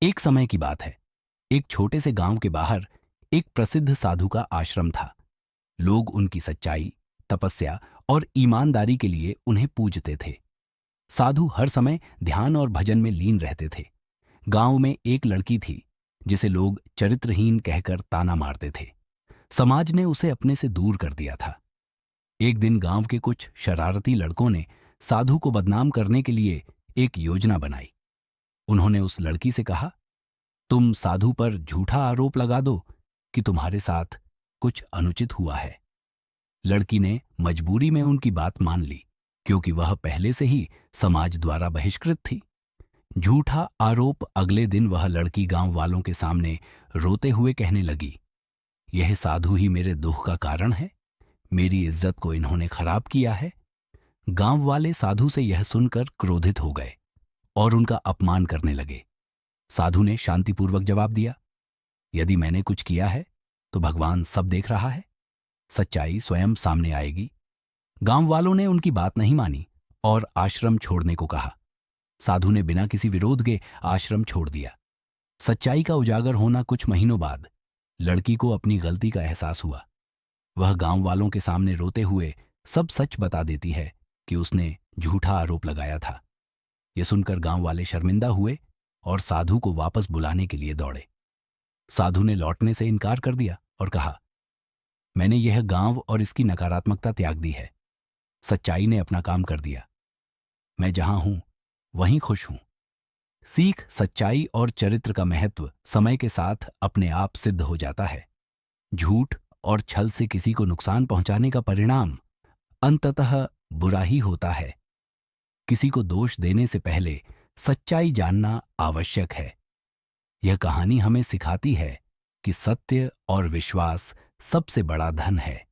एक समय की बात है। एक छोटे से गांव के बाहर एक प्रसिद्ध साधु का आश्रम था। लोग उनकी सच्चाई, तपस्या और ईमानदारी के लिए उन्हें पूजते थे। साधु हर समय ध्यान और भजन में लीन रहते थे। गांव में एक लड़की थी जिसे लोग चरित्रहीन कहकर ताना मारते थे। समाज ने उसे अपने से दूर कर दिया था। एक दिन गांव के कुछ शरारती लड़कों ने साधु को बदनाम करने के लिए एक योजना बनाई। उन्होंने उस लड़की से कहा, तुम साधु पर झूठा आरोप लगा दो कि तुम्हारे साथ कुछ अनुचित हुआ है। लड़की ने मजबूरी में उनकी बात मान ली, क्योंकि वह पहले से ही समाज द्वारा बहिष्कृत थी। झूठा आरोप अगले दिन वह लड़की गांव वालों के सामने रोते हुए कहने लगी, यह साधु ही मेरे दुख का कारण है। मेरी इज्जत को इन्होंने खराब किया है। गांव वाले साधु से यह सुनकर क्रोधित हो गए और उनका अपमान करने लगे। साधु ने शांतिपूर्वक जवाब दिया, यदि मैंने कुछ किया है तो भगवान सब देख रहा है। सच्चाई स्वयं सामने आएगी। गांव वालों ने उनकी बात नहीं मानी और आश्रम छोड़ने को कहा। साधु ने बिना किसी विरोध के आश्रम छोड़ दिया। सच्चाई का उजागर होना कुछ महीनों बाद लड़की को अपनी गलती का एहसास हुआ। वह गांव वालों के सामने रोते हुए सब सच बता देती है कि उसने झूठा आरोप लगाया था। यह सुनकर गांव वाले शर्मिंदा हुए और साधु को वापस बुलाने के लिए दौड़े। साधु ने लौटने से इनकार कर दिया और कहा, मैंने यह गांव और इसकी नकारात्मकता त्याग दी है। सच्चाई ने अपना काम कर दिया। मैं जहां हूं वहीं खुश हूं। सीख, सच्चाई और चरित्र का महत्व समय के साथ अपने आप सिद्ध हो जाता है। झूठ और छल से किसी को नुकसान पहुंचाने का परिणाम अंततः बुरा ही होता है। किसी को दोष देने से पहले सच्चाई जानना आवश्यक है। यह कहानी हमें सिखाती है कि सत्य और विश्वास सबसे बड़ा धन है।